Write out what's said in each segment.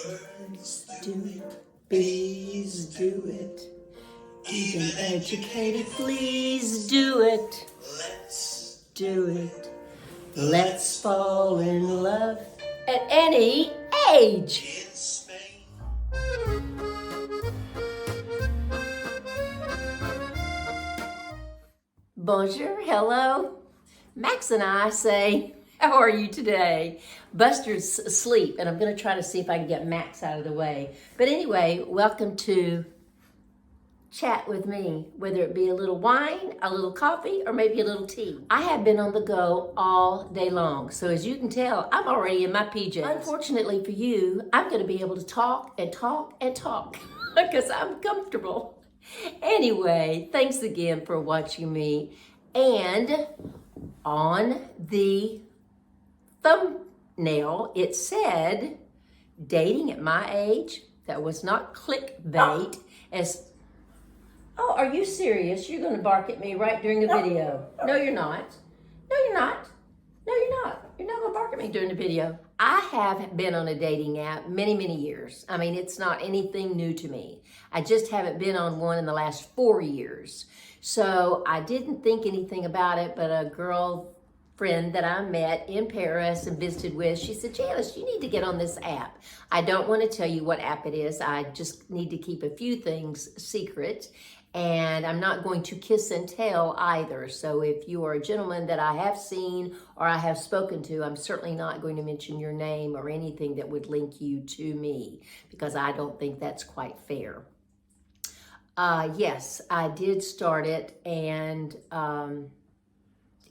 Birds do it, bees do it, even educated fleas do it. Let's do it. Let's fall in love at any age. In Spain. Bonjour, hello. Max and I say, how are you today? Buster's asleep, and I'm going to try to see if I can get Max out of the way. But anyway, welcome to Chat with me, whether it be a little wine, a little coffee, or maybe a little tea. I have been on the go all day long, so as you can tell, I'm already in my PJs. Unfortunately for you, I'm going to be able to talk and talk and talk because I'm comfortable. Anyway, thanks again for watching me. And on the thumbnail, it said, dating at my age. That was not clickbait. Oh, are you serious? You're going to bark at me right during the video. No, you're not. No, you're not. No, you're not. You're not going to bark at me during the video. I have been on a dating app many, many years. I mean, it's not anything new to me. I just haven't been on one in the last 4 years. So I didn't think anything about it, but a girlfriend that I met in Paris and visited with, she said, Janice, you need to get on this app. I don't want to tell you what app it is. I just need to keep a few things secret. And I'm not going to kiss and tell either. So if you are a gentleman that I have seen or I have spoken to, I'm certainly not going to mention your name or anything that would link you to me, because I don't think that's quite fair. Yes, I did start it, and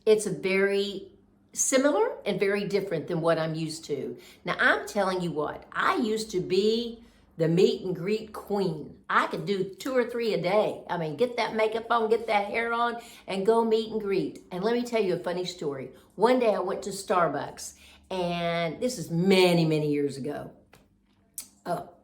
it's a very similar and very different than what I'm used to. Now, I'm telling you what, I used to be the meet and greet queen. I could do 2 or 3 a day. I mean, get that makeup on, get that hair on, and go meet and greet. And let me tell you a funny story. One day I went to Starbucks, and this is many, many years ago.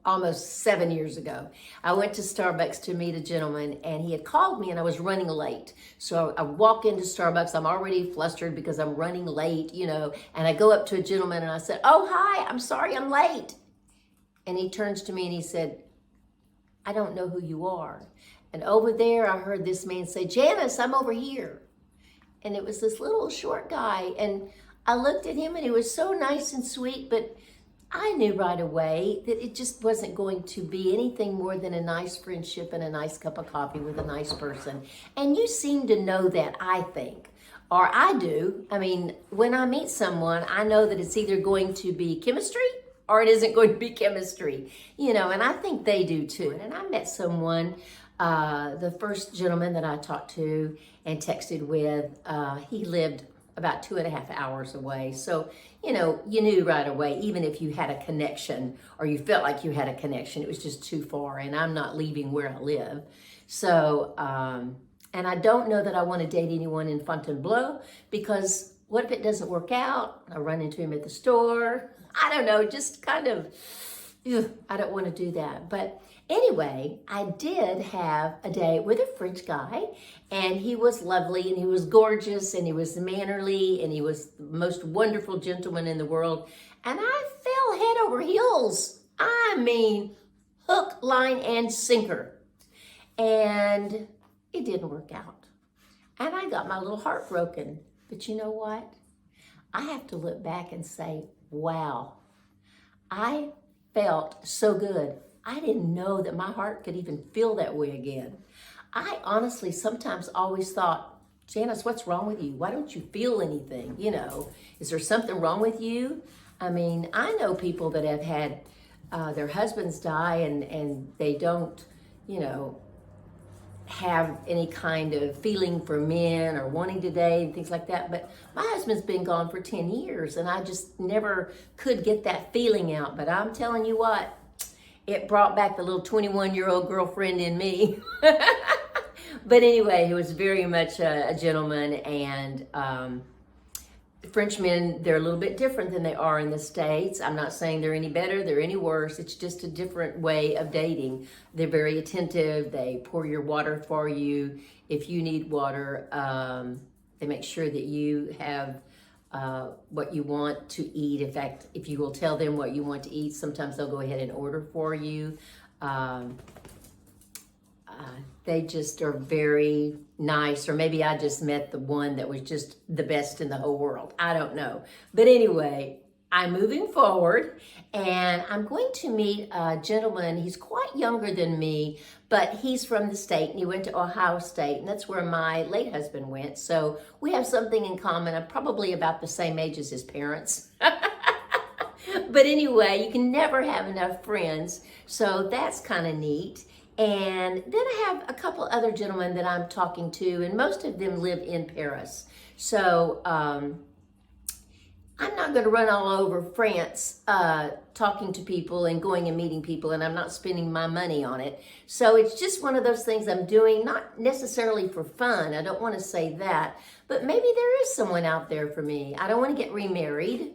Almost 7 years ago. I went to Starbucks to meet a gentleman, and he had called me, and I was running late. So I walk into Starbucks, I'm already flustered because I'm running late, and I go up to a gentleman and I said, oh, hi, I'm sorry I'm late. And he turns to me and he said, I don't know who you are. And over there, I heard this man say, Janice, I'm over here. And it was this little short guy. And I looked at him and he was so nice and sweet, but I knew right away that it just wasn't going to be anything more than a nice friendship and a nice cup of coffee with a nice person. And you seem to know that, I think. Or I do. I mean, when I meet someone, I know that it's either going to be chemistry or it isn't going to be chemistry, and I think they do too. And I met someone, the first gentleman that I talked to and texted with, he lived about 2.5 hours away. So, you knew right away, even if you had a connection or you felt like you had a connection, it was just too far, and I'm not leaving where I live. So, and I don't know that I want to date anyone in Fontainebleau, because what if it doesn't work out? I run into him at the store. I don't know, just kind of, I don't want to do that. But anyway, I did have a date with a French guy, and he was lovely, and he was gorgeous, and he was mannerly, and he was the most wonderful gentleman in the world. And I fell head over heels. I mean, hook, line, and sinker. And it didn't work out. And I got my little heart broken. But you know what? I have to look back and say, wow, I felt so good. I didn't know that my heart could even feel that way again. I honestly sometimes always thought, Janice, what's wrong with you? Why don't you feel anything? Is there something wrong with you? I mean, I know people that have had their husbands die and they don't, have any kind of feeling for men or wanting to date and things like that. But my husband's been gone for 10 years and I just never could get that feeling out. But I'm telling you what, it brought back the little 21-year-old girlfriend in me. But anyway, he was very much a gentleman, and Frenchmen, they're a little bit different than they are in the States. I'm not saying they're any better, they're any worse. It's just a different way of dating. They're very attentive. They pour your water for you. If you need water, they make sure that you have what you want to eat. In fact, if you will tell them what you want to eat, sometimes they'll go ahead and order for you. They just are very nice, or maybe I just met the one that was just the best in the whole world. I don't know. But anyway, I'm moving forward, and I'm going to meet a gentleman. He's quite younger than me, but he's from the state, and he went to Ohio State, and that's where my late husband went. So we have something in common. I'm probably about the same age as his parents. But anyway, you can never have enough friends, so that's kind of neat. And then I have a couple other gentlemen that I'm talking to, and most of them live in Paris. So I'm not going to run all over France talking to people and going and meeting people, and I'm not spending my money on it. So it's just one of those things I'm doing, not necessarily for fun. I don't want to say that, but maybe there is someone out there for me. I don't want to get remarried.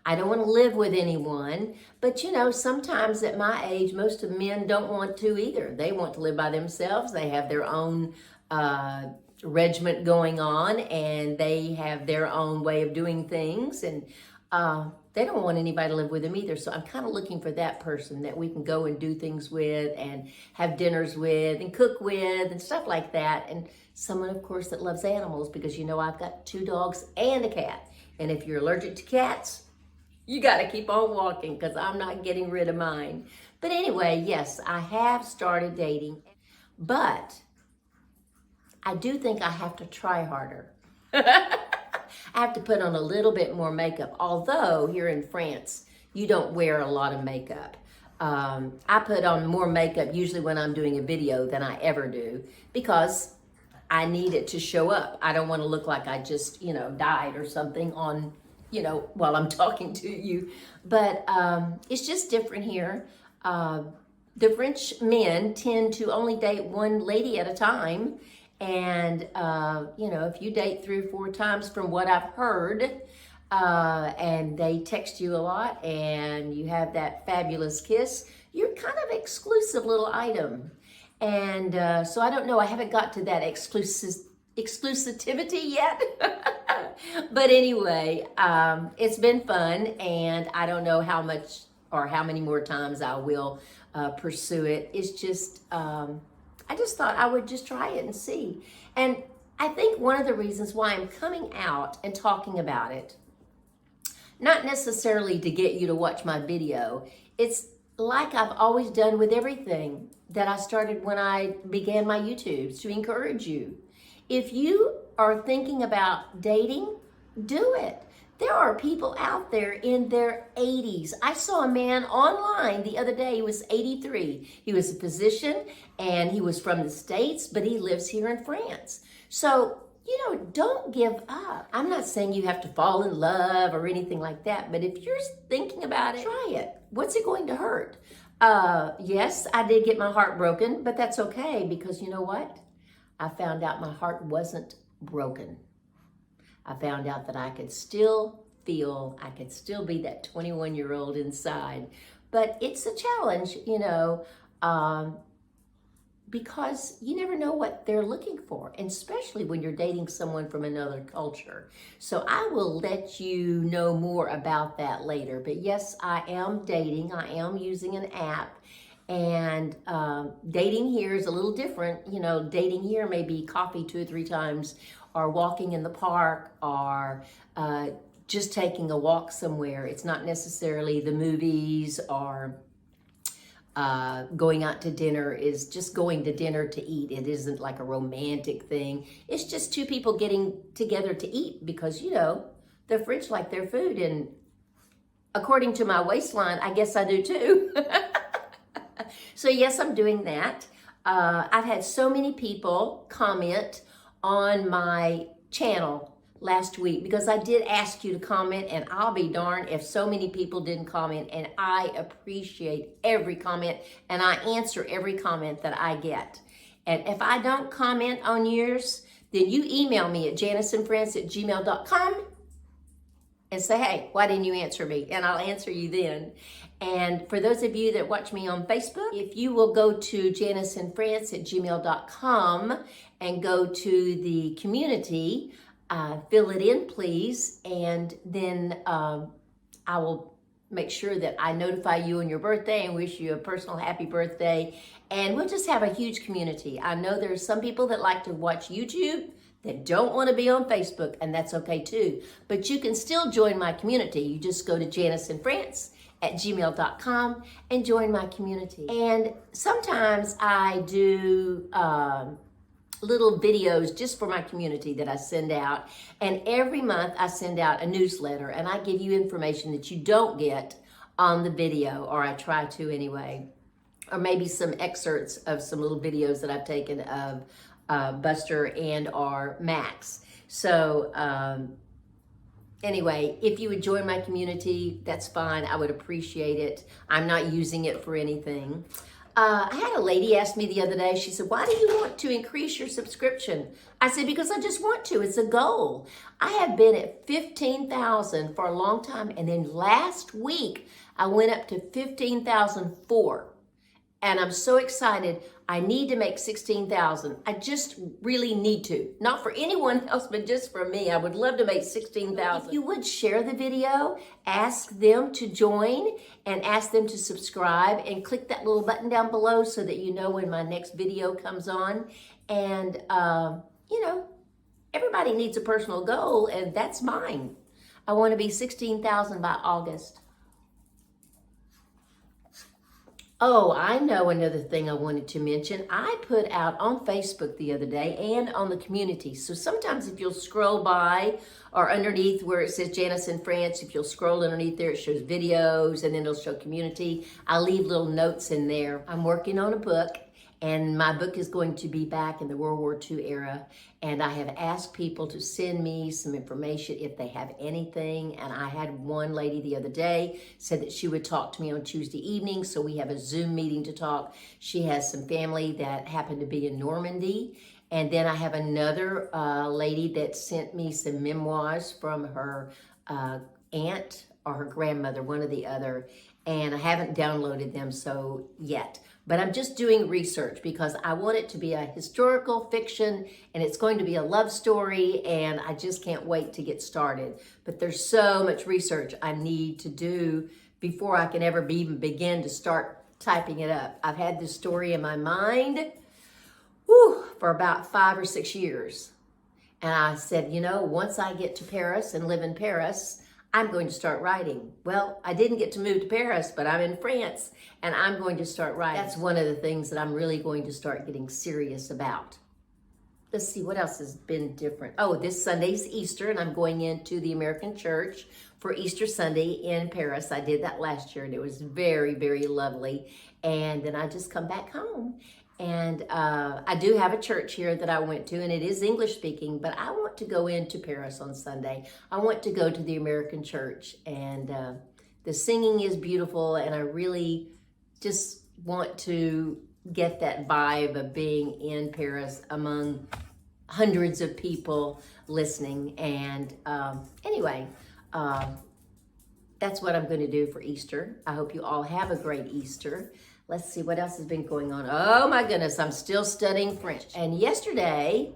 I don't want to live with anyone, but you know, sometimes at my age, most of men don't want to either. They want to live by themselves. They have their own regiment going on, and they have their own way of doing things, and they don't want anybody to live with them either. So I'm kind of looking for that person that we can go and do things with and have dinners with and cook with and stuff like that. And someone, of course, that loves animals, because you know, I've got 2 dogs and a cat. And if you're allergic to cats, you got to keep on walking, because I'm not getting rid of mine. But anyway, yes, I have started dating, but I do think I have to try harder. I have to put on a little bit more makeup, although here in France, you don't wear a lot of makeup. I put on more makeup usually when I'm doing a video than I ever do, because I need it to show up. I don't want to look like I just, you know, died or something on, you know, while I'm talking to you. But it's just different here. The French men tend to only date one lady at a time. And, you know, if you date 3 or 4 times from what I've heard, and they text you a lot and you have that fabulous kiss, you're kind of exclusive little item. And so I don't know, I haven't got to that exclusivity yet. But anyway, it's been fun, and I don't know how much or how many more times I will pursue it. It's just, I just thought I would just try it and see. And I think one of the reasons why I'm coming out and talking about it, not necessarily to get you to watch my video, it's like I've always done with everything that I started when I began my YouTube, to encourage you. If you are thinking about dating, do it. There are people out there in their 80s. I saw a man online the other day. He was 83. He was a physician, and he was from the States, but he lives here in France. So, you know, don't give up. I'm not saying you have to fall in love or anything like that, but if you're thinking about it, try it. What's it going to hurt? Yes, I did get my heart broken, but that's okay, because you know what? I found out my heart wasn't broken. I found out that I could still feel, I could still be that 21-year-old inside. But it's a challenge, you know, because you never know what they're looking for, and especially when you're dating someone from another culture. So I will let you know more about that later. But yes, I am dating. I am using an app. And dating here is a little different. You know, dating here may be coffee 2 or 3 times, or walking in the park, or just taking a walk somewhere. It's not necessarily the movies, or going out to dinner. Is just going to dinner to eat. It isn't like a romantic thing. It's just 2 people getting together to eat, because, you know, the French like their food. And according to my waistline, I guess I do too. So yes, I'm doing that. I've had so many people comment on my channel last week, because I did ask you to comment, and I'll be darned if so many people didn't comment. And I appreciate every comment, and I answer every comment that I get. And if I don't comment on yours, then you email me at janiceandfriends@gmail.com and say, hey, why didn't you answer me? And I'll answer you then. And for those of you that watch me on Facebook, if you will go to janiceandfriends@gmail.com and go to the community, fill it in, please, and then I will make sure that I notify you on your birthday and wish you a personal happy birthday. And we'll just have a huge community. I know there's some people that like to watch YouTube that don't want to be on Facebook, and that's okay too. But you can still join my community. You just go to JaniceInFrance@gmail.com and join my community. And sometimes I do little videos just for my community that I send out. And every month I send out a newsletter and I give you information that you don't get on the video, or I try to anyway. Or maybe some excerpts of some little videos that I've taken of Buster and or Max. So anyway, if you would join my community, that's fine. I would appreciate it. I'm not using it for anything. I had a lady ask me the other day, she said, why do you want to increase your subscription? I said, because I just want to. It's a goal. I have been at 15,000 for a long time. And then last week, I went up to 15,004. And I'm so excited. I need to make 16,000. I just really need to. Not for anyone else, but just for me. I would love to make 16,000. If you would share the video, ask them to join and ask them to subscribe and click that little button down below so that you know when my next video comes on. And, you know, everybody needs a personal goal, and that's mine. I want to be 16,000 by August. Oh, I know another thing I wanted to mention. I put out on Facebook the other day and on the community. So sometimes if you'll scroll by or underneath where it says Janice in France, if you'll scroll underneath there, it shows videos and then it'll show community. I leave little notes in there. I'm working on a book, and my book is going to be back in the World War II era. And I have asked people to send me some information if they have anything. And I had one lady the other day said that she would talk to me on Tuesday evening. So we have a Zoom meeting to talk. She has some family that happened to be in Normandy. And then I have another lady that sent me some memoirs from her aunt or her grandmother, one or the other. And I haven't downloaded them so yet. But I'm just doing research because I want it to be a historical fiction, and it's going to be a love story, and I just can't wait to get started. But there's so much research I need to do before I can ever even begin to start typing it up. I've had this story in my mind for about 5 or 6 years. And I said, you know, once I get to Paris and live in Paris, I'm going to start writing. Well, I didn't get to move to Paris, but I'm in France and I'm going to start writing. That's one of the things that I'm really going to start getting serious about. Let's see, what else has been different? Oh, this Sunday's Easter, and I'm going into the American church for Easter Sunday in Paris. I did that last year and it was very, very lovely. And then I just come back home. And I do have a church here that I went to, and it is English speaking, but I want to go into Paris on Sunday. I want to go to the American church, and the singing is beautiful, and I really just want to get that vibe of being in Paris among hundreds of people listening. And anyway, that's what I'm going to do for Easter. I hope you all have a great Easter. Let's see what else has been going on. Oh my goodness, I'm still studying French. And yesterday,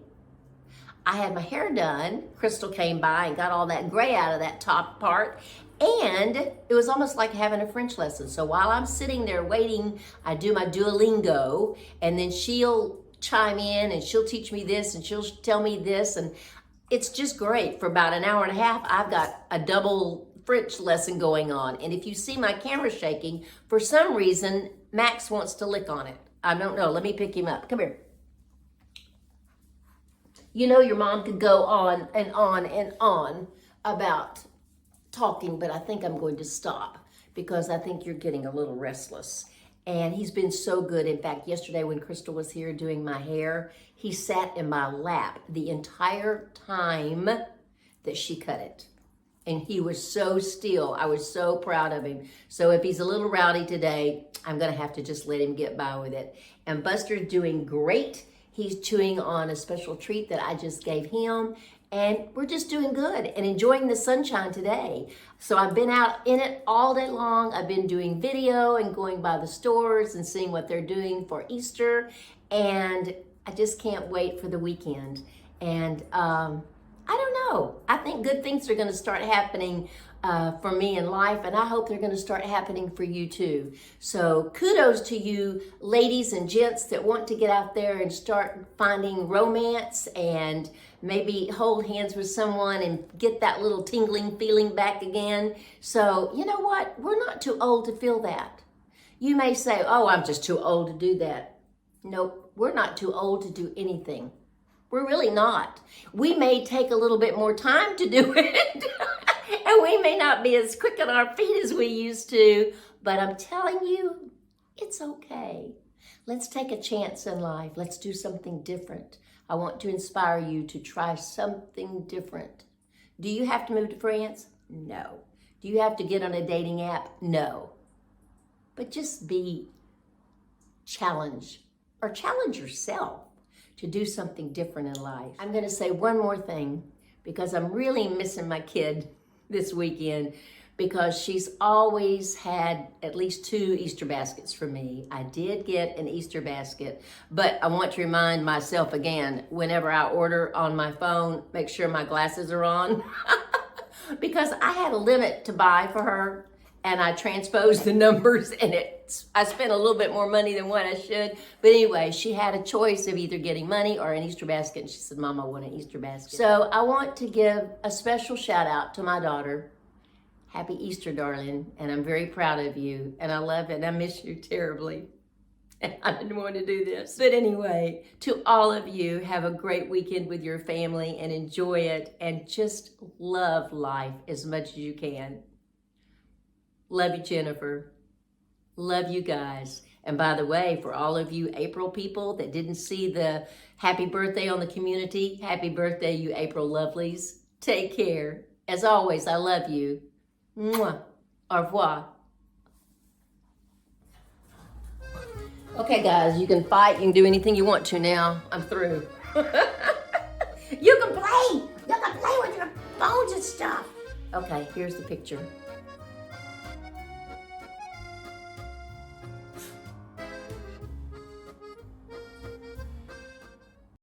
I had my hair done. Crystal came by and got all that gray out of that top part. And it was almost like having a French lesson. So while I'm sitting there waiting, I do my Duolingo, and then she'll chime in and she'll teach me this and she'll tell me this. And it's just great. For about an hour and a half, I've got a double French lesson going on. And if you see my camera shaking, for some reason, Max wants to lick on it. I don't know. Let me pick him up. Come here. You know, your mom could go on and on and on about talking, but I think I'm going to stop because I think you're getting a little restless. And he's been so good. In fact, yesterday when Crystal was here doing my hair, he sat in my lap the entire time that she cut it. And he was so still. I was so proud of him. So if he's a little rowdy today, I'm going to have to just let him get by with it. And Buster's doing great. He's chewing on a special treat that I just gave him. And we're just doing good and enjoying the sunshine today. So I've been out in it all day long. I've been doing video and going by the stores and seeing what they're doing for Easter. And I just can't wait for the weekend. And I don't know. I think good things are going to start happening for me in life, and I hope they're going to start happening for you too. So kudos to you ladies and gents that want to get out there and start finding romance and maybe hold hands with someone and get that little tingling feeling back again. So you know what? We're not too old to feel that. You may say, oh, I'm just too old to do that. Nope, we're not too old to do anything. We're really not. We may take a little bit more time to do it, and we may not be as quick on our feet as we used to, but I'm telling you, it's okay. Let's take a chance in life. Let's do something different. I want to inspire you to try something different. Do you have to move to France? No. Do you have to get on a dating app? No. But just be challenged, or challenge yourself to do something different in life. I'm going to say one more thing because I'm really missing my kid this weekend because she's always had at least 2 Easter baskets for me. I did get an Easter basket, but I want to remind myself again, whenever I order on my phone, make sure my glasses are on because I had a limit to buy for her and I transposed the numbers and I spent a little bit more money than what I should. But anyway, she had a choice of either getting money or an Easter basket. And she said, Mom, I want an Easter basket. So I want to give a special shout out to my daughter. Happy Easter, darling. And I'm very proud of you. And I love it. And I miss you terribly. And I didn't want to do this. But anyway, to all of you, have a great weekend with your family and enjoy it. And just love life as much as you can. Love you, Jennifer. Love you guys. And by the way, for all of you April people that didn't see the happy birthday on the community, happy birthday, you April lovelies. Take care. As always, I love you. Mwah. Au revoir. Okay, guys, you can fight. You can do anything you want to now. I'm through. You can play. You can play with your phones and stuff. Okay, here's the picture.